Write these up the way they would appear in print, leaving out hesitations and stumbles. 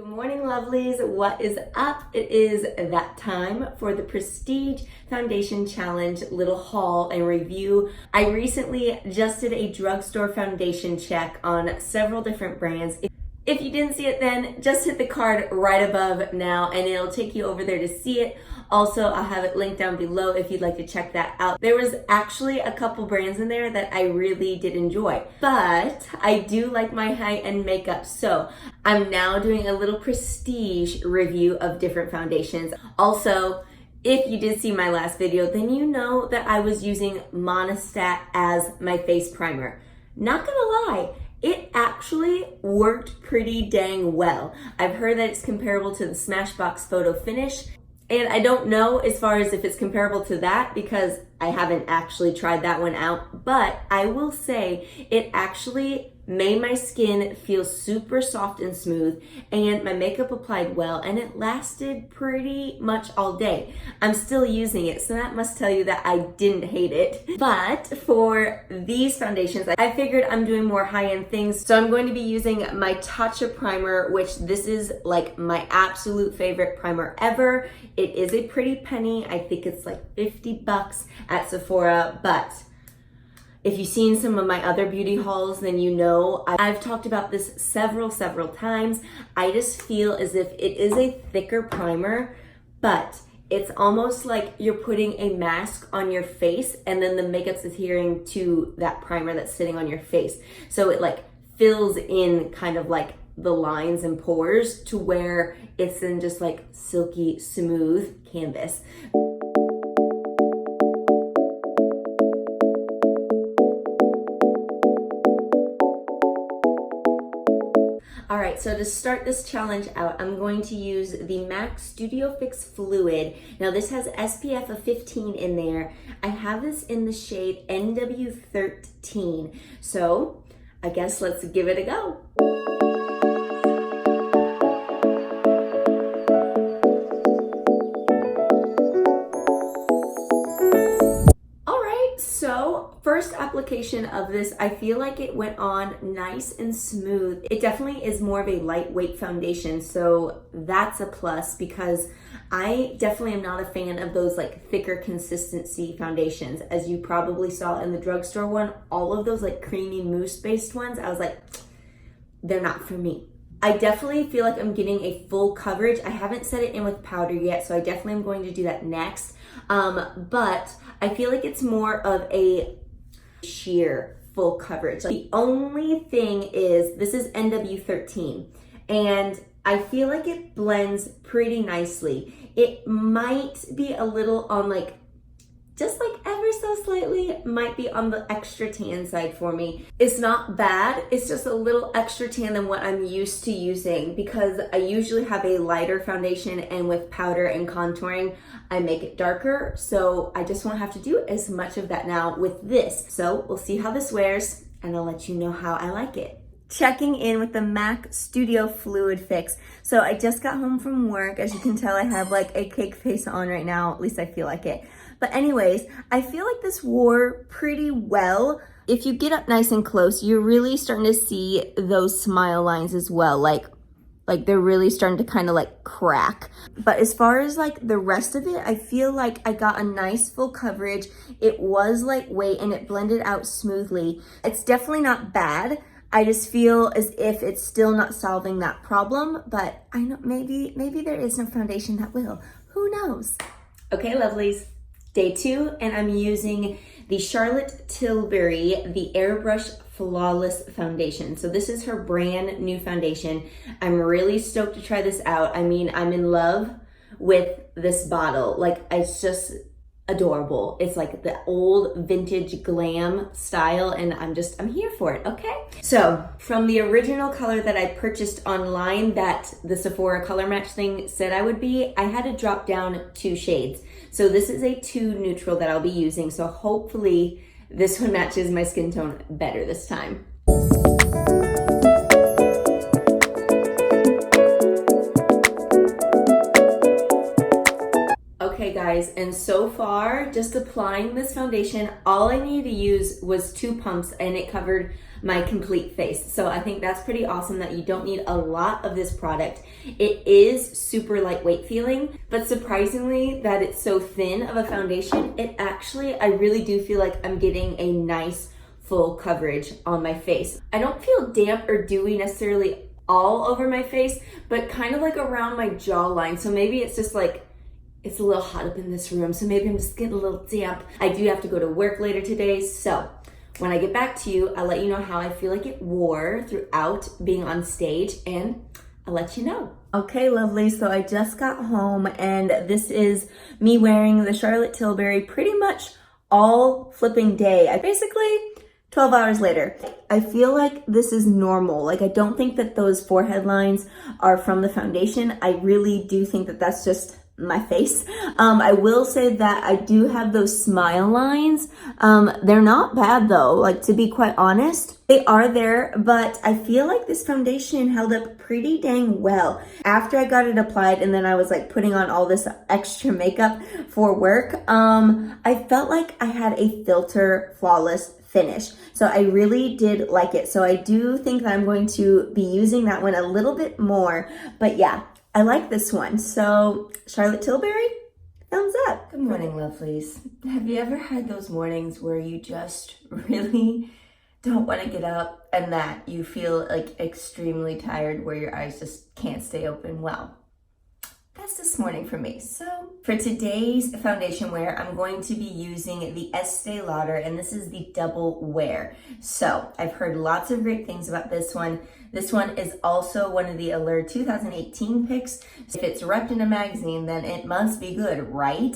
Good morning, lovelies. What is up? It is that time for the Prestige Foundation Challenge little haul and review. I recently just did a drugstore foundation check on several different brands. If you didn't see it then, just hit the card right above now and it'll take you over there to see it. Also, I'll have it linked down below if you'd like to check that out. There was actually a couple brands in there that I really did enjoy, but I do like my high-end makeup, so I'm now doing a little prestige review of different foundations. Also, if you did see my last video, then you know that I was using Monistat as my face primer. Not gonna lie, it actually worked pretty dang well. I've heard that it's comparable to the Smashbox Photo Finish, and I don't know as far as if it's comparable to that because I haven't actually tried that one out, but I will say it actually made my skin feel super soft and smooth, and my makeup applied well, and it lasted pretty much all day. I'm still using it, so that must tell you that I didn't hate it. But for these foundations, I figured I'm doing more high-end things, so I'm going to be using my Tatcha primer, which this is like my absolute favorite primer ever. It is a pretty penny. I think it's like 50 bucks at Sephora, but if you've seen some of my other beauty hauls, then you know I've talked about this several times. I just feel as if it is a thicker primer, but it's almost like you're putting a mask on your face and then the makeup's adhering to that primer that's sitting on your face. So it like fills in kind of like the lines and pores to where it's in just like silky smooth canvas. All right, so to start this challenge out, I'm going to use the MAC Studio Fix Fluid. Now this has SPF of 15 in there. I have this in the shade NW13. So I guess let's give it a go. First application of this, I feel like it went on nice and smooth. It definitely is more of a lightweight foundation, so that's a plus because I definitely am not a fan of those like thicker consistency foundations. As you probably saw in the drugstore one, all of those like creamy mousse based ones, I was like, they're not for me. I definitely feel like I'm getting a full coverage. I haven't set it in with powder yet, so I definitely am going to do that next. But I feel like it's more of a sheer full coverage. The only thing is this is NW13 and I feel like it blends pretty nicely. It might be a little on like just like ever so slightly, it might be on the extra tan side for me. It's not bad, it's just a little extra tan than what I'm used to using because I usually have a lighter foundation and with powder and contouring, I make it darker. So I just won't have to do as much of that now with this. So we'll see how this wears and I'll let you know how I like it. Checking in with the MAC Studio Fluid Fix. So I just got home from work. As you can tell, I have like a cake face on right now, at least I feel like it. But anyways, I feel like this wore pretty well. If you get up nice and close, you're really starting to see those smile lines as well. Like they're really starting to kind of like crack. But as far as like the rest of it, I feel like I got a nice full coverage. It was lightweight and it blended out smoothly. It's definitely not bad. I just feel as if it's still not solving that problem, but I know maybe there is no foundation that will. Who knows? Okay, lovelies. Day 2, and I'm using the Charlotte Tilbury, the Airbrush Flawless Foundation. So this is her brand new foundation. I'm really stoked to try this out. I mean, I'm in love with this bottle. Like, it's just adorable. It's like the old vintage glam style and I'm here for it, okay? So from the original color that I purchased online that the Sephora color match thing said I would be, I had to drop down 2 shades. So this is a 2 neutral that I'll be using. So hopefully this one matches my skin tone better this time. Okay guys, and so far, just applying this foundation, all I needed to use was 2 pumps and it covered my complete face. So I think that's pretty awesome that you don't need a lot of this product. It is super lightweight feeling, but surprisingly that it's so thin of a foundation, it actually, I really do feel like I'm getting a nice full coverage on my face. I don't feel damp or dewy necessarily all over my face, but kind of like around my jawline. So maybe it's just like, it's a little hot up in this room, so maybe I'm just getting a little damp. I do have to go to work later today, so when I get back to you, I'll let you know how I feel like it wore throughout being on stage, and I'll let you know. Okay, lovely, so I just got home, and this is me wearing the Charlotte Tilbury pretty much all flipping day. I basically, 12 hours later. I feel like this is normal. Like, I don't think that those forehead lines are from the foundation. I really do think that that's just my face. I will say that I do have those smile lines. They're not bad though, like, to be quite honest. They are there, but I feel like this foundation held up pretty dang well. After I got it applied and then I was like putting on all this extra makeup for work, I felt like I had a filter flawless finish. So I really did like it. So I do think that I'm going to be using that one a little bit more, but yeah, I like this one. So Charlotte Tilbury, thumbs up. Good morning, lovelies. Have you ever had those mornings where you just really don't want to get up and that you feel like extremely tired where your eyes just can't stay open? Well, that's this morning for me. So for today's foundation wear, I'm going to be using the Estee Lauder, and this is the Double Wear. So I've heard lots of great things about this one. This one is also one of the Allure 2018 picks. If it's repped in a magazine, then it must be good, right?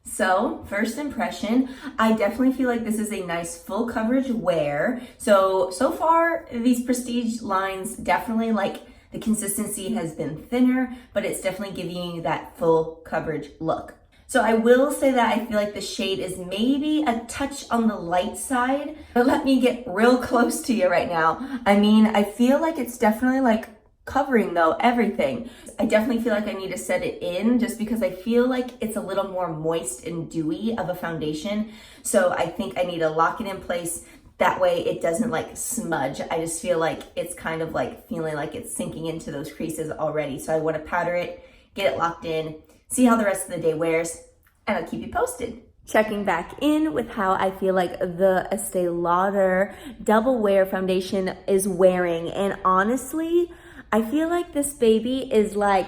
So, first impression, I definitely feel like this is a nice full coverage wear. So far, these prestige lines definitely, like, the consistency has been thinner, but it's definitely giving you that full coverage look. So I will say that I feel like the shade is maybe a touch on the light side, but let me get real close to you right now. I mean, I feel like it's definitely like covering though everything. I definitely feel like I need to set it in just because I feel like it's a little more moist and dewy of a foundation. So I think I need to lock it in place. That way it doesn't like smudge. I just feel like it's kind of like feeling like it's sinking into those creases already. So I want to powder it, get it locked in, see how the rest of the day wears, and I'll keep you posted. Checking back in with how I feel like the Estee Lauder Double Wear foundation is wearing. And honestly, I feel like this baby is like,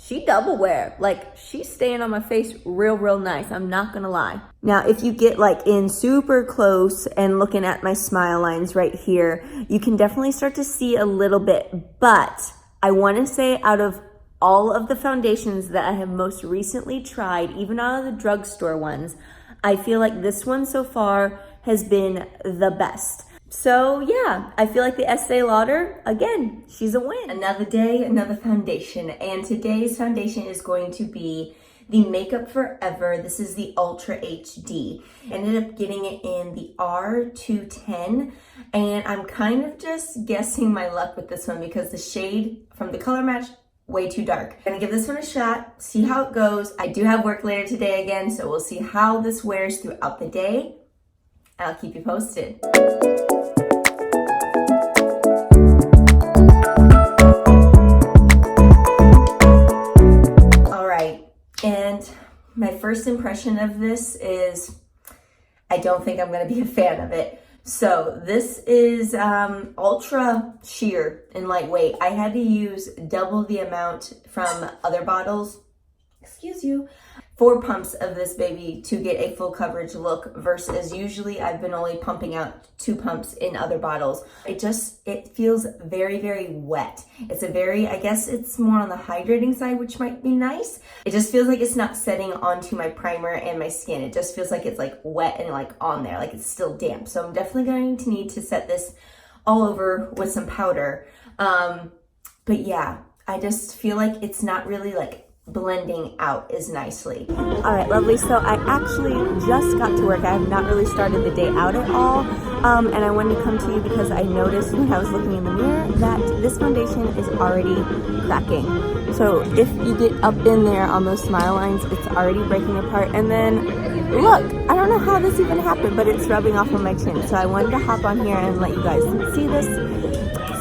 she double wear. Like, she's staying on my face real nice. I'm not gonna lie. Now, if you get like in super close and looking at my smile lines right here, you can definitely start to see a little bit. But I wanna say out of all of the foundations that I have most recently tried, even out of the drugstore ones, I feel like this one so far has been the best. So yeah, I feel like the Estee Lauder, again, she's a win. Another day, another foundation. And today's foundation is going to be the Makeup Forever. This is the Ultra HD. Ended up getting it in the R210. And I'm kind of just guessing my luck with this one because the shade from the color match, way too dark. I'm gonna give this one a shot, see how it goes. I do have work later today again, so we'll see how this wears throughout the day. I'll keep you posted. All right, and my first impression of this is I don't think I'm gonna be a fan of it. So this is ultra sheer and lightweight. I had to use double the amount from other bottles, excuse you, 4 pumps of this baby to get a full coverage look versus usually I've been only pumping out 2 pumps in other bottles. It feels very wet. It's a very, I guess it's more on the hydrating side, which might be nice. It just feels like it's not setting onto my primer and my skin. It just feels like it's like wet and like on there, like it's still damp. So I'm definitely going to need to set this all over with some powder. But yeah, I just feel like it's not really like blending out as nicely. All right, lovely. So I actually just got to work. I have not really started the day out at all. And I wanted to come to you because I noticed when I was looking in the mirror that this foundation is already cracking. So if you get up in there on those smile lines, it's already breaking apart. And then look, I don't know how this even happened, but it's rubbing off on my chin. So I wanted to hop on here and let you guys see this.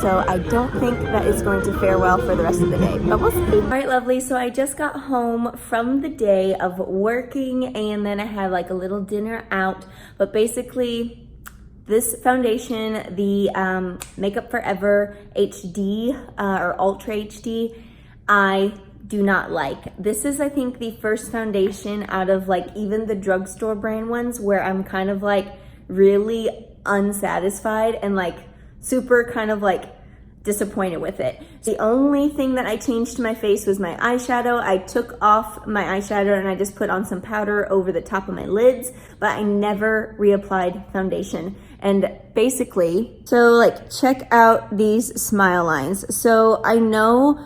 So I don't think that it's going to fare well for the rest of the day, but we'll see. All right, lovely. So I just got home from the day of working, and then I had like a little dinner out. But basically, this foundation, the Makeup Forever HD or Ultra HD, I do not like. This is, I think, the first foundation out of like even the drugstore brand ones where I'm kind of like really unsatisfied and like super kind of like disappointed with it. The only thing that I changed to my face was my eyeshadow. I took off my eyeshadow and I just put on some powder over the top of my lids, but I never reapplied foundation. And basically, so like check out these smile lines. So I know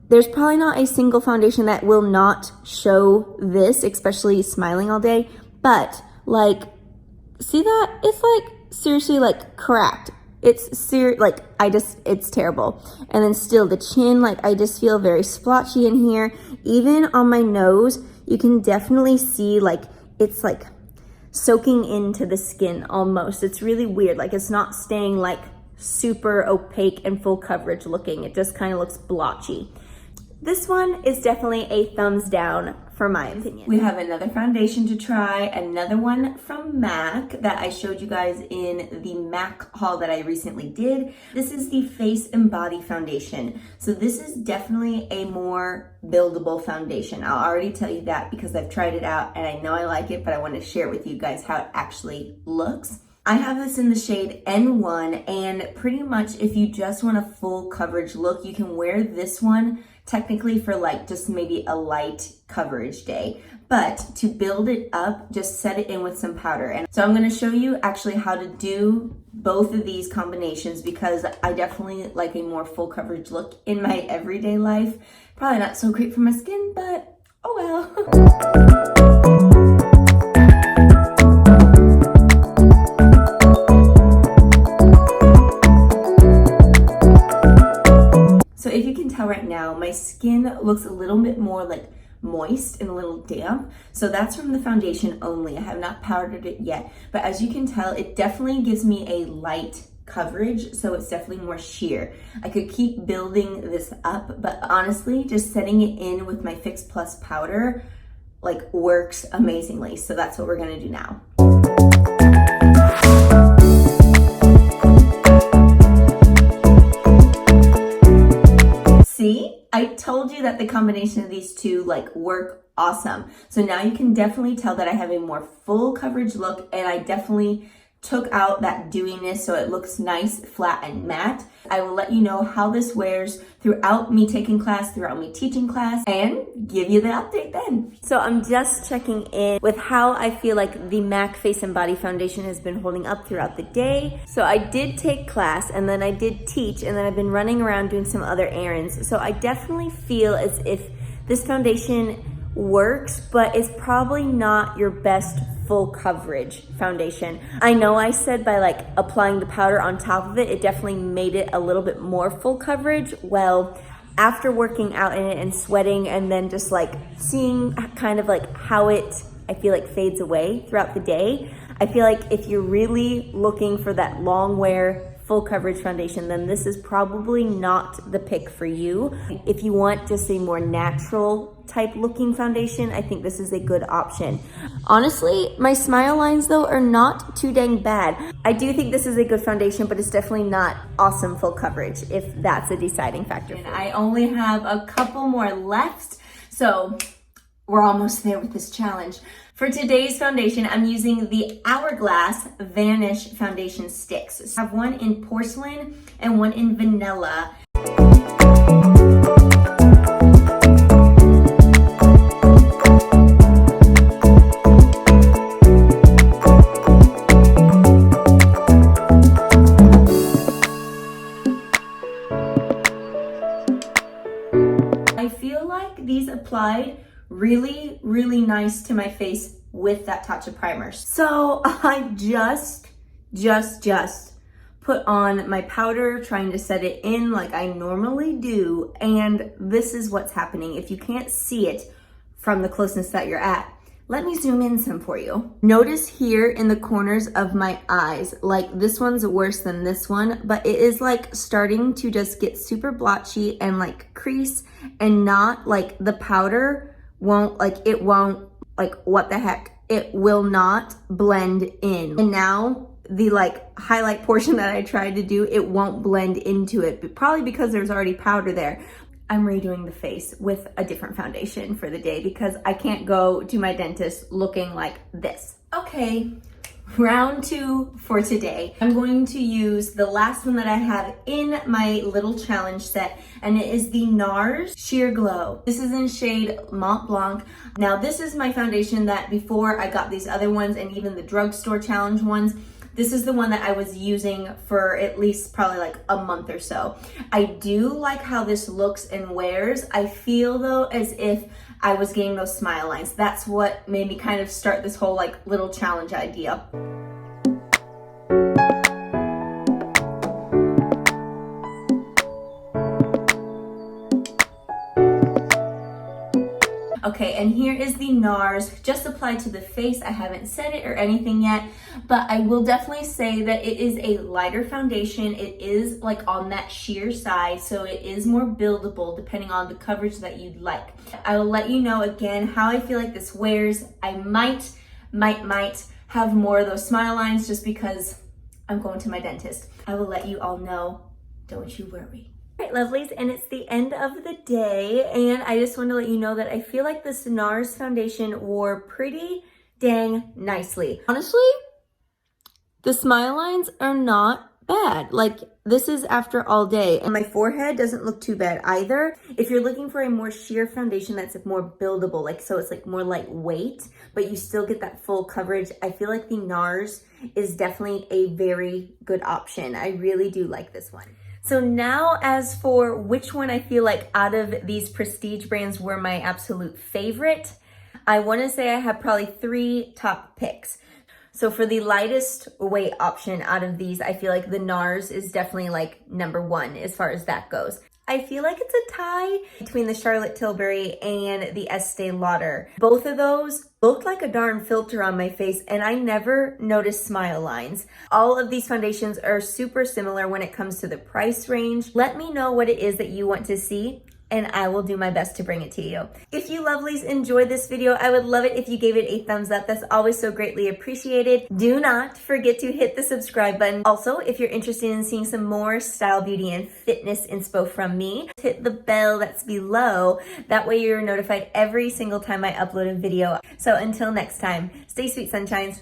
there's probably not a single foundation that will not show this, especially smiling all day, but like, see that? It's like seriously like cracked. It's it's terrible. And then still the chin, like I just feel very splotchy in here. Even on my nose, you can definitely see like it's like soaking into the skin almost. It's really weird. Like it's not staying like super opaque and full coverage looking. It just kind of looks blotchy. This one is definitely a thumbs down for my opinion. We have another foundation to try, another one from MAC that I showed you guys in the MAC haul that I recently did. This is the Face and Body Foundation. So this is definitely a more buildable foundation. I'll already tell you that because I've tried it out and I know I like it, but I want to share with you guys how it actually looks. I have this in the shade N1, and pretty much if you just want a full coverage look, you can wear this one technically for like just maybe a light coverage day. But to build it up, just set it in with some powder. And so I'm going to show you actually how to do both of these combinations because I definitely like a more full coverage look in my everyday life. Probably not so great for my skin, but oh well. So if you can tell right now, my skin looks a little bit more like moist and a little damp. So that's from the foundation only. I have not powdered it yet, but as you can tell, it definitely gives me a light coverage. So it's definitely more sheer. I could keep building this up, but honestly, just setting it in with my Fix Plus powder like works amazingly. So that's what we're gonna do now. See, I told you that the combination of these two like work awesome. So now you can definitely tell that I have a more full coverage look, and I definitely took out that dewiness so it looks nice, flat, and matte. I will let you know how this wears throughout me taking class, throughout me teaching class, and give you the update then. So I'm just checking in with how I feel like the MAC Face and Body Foundation has been holding up throughout the day. So I did take class, and then I did teach, and then I've been running around doing some other errands. So I definitely feel as if this foundation works, but it's probably not your best full coverage foundation. I know I said by like applying the powder on top of it, it definitely made it a little bit more full coverage. Well, after working out in it and sweating and then just like seeing kind of like how it, I feel like fades away throughout the day, I feel like if you're really looking for that long wear full coverage foundation, then this is probably not the pick for you. If you want just a more natural type looking foundation, I think this is a good option. Honestly, my smile lines though are not too dang bad. I do think this is a good foundation, but it's definitely not awesome full coverage if that's a deciding factor. And I only have a couple more left, so we're almost there with this challenge. For today's foundation, I'm using the Hourglass Vanish foundation sticks. I have one in porcelain and one in vanilla. applied really, really nice to my face with that touch of primer. So I just put on my powder, trying to set it in like I normally do, and this is what's happening. If you can't see it from the closeness that you're at, let me zoom in some for you. Notice here in the corners of my eyes, like this one's worse than this one, but it is like starting to just get super blotchy and like crease, and not like the powder won't, like it won't, like what the heck, it will not blend in. And now the like highlight portion that I tried to do, it won't blend into it, but probably because there's already powder there. I'm redoing the face with a different foundation for the day because I can't go to my dentist looking like this. Okay, round 2 for today. I'm going to use the last one that I have in my little challenge set, and it is the NARS Sheer Glow. This is in shade Mont Blanc. Now this is my foundation that before I got these other ones and even the drugstore challenge ones, this is the one that I was using for at least probably like a month or so. I do like how this looks and wears. I feel though as if I was getting those smile lines. That's what made me kind of start this whole like little challenge idea. Okay, and here is the NARS, just applied to the face. I haven't set it or anything yet, but I will definitely say that it is a lighter foundation. It is like on that sheer side, so it is more buildable depending on the coverage that you'd like. I will let you know again how I feel like this wears. I might have more of those smile lines just because I'm going to my dentist. I will let you all know, don't you worry. Alright, lovelies, and it's the end of the day, and I just want to let you know that I feel like this NARS foundation wore pretty dang nicely. Honestly, the smile lines are not bad. Like, this is after all day, and my forehead doesn't look too bad either. If you're looking for a more sheer foundation that's more buildable, like so it's like more lightweight, but you still get that full coverage, I feel like the NARS is definitely a very good option. I really do like this one. So now as for which one I feel like out of these prestige brands were my absolute favorite, I want to say I have probably 3 top picks. So for the lightest weight option out of these, I feel like the NARS is definitely like number 1 as far as that goes. I feel like it's a tie between the Charlotte Tilbury and the Estee Lauder. Both of those looked like a darn filter on my face, and I never noticed smile lines. All of these foundations are super similar when it comes to the price range. Let me know what it is that you want to see, and I will do my best to bring it to you. If you lovelies enjoyed this video, I would love it if you gave it a thumbs up. That's always so greatly appreciated. Do not forget to hit the subscribe button. Also, if you're interested in seeing some more style, beauty, and fitness inspo from me, hit the bell that's below. That way you're notified every single time I upload a video. So until next time, stay sweet, sunshines.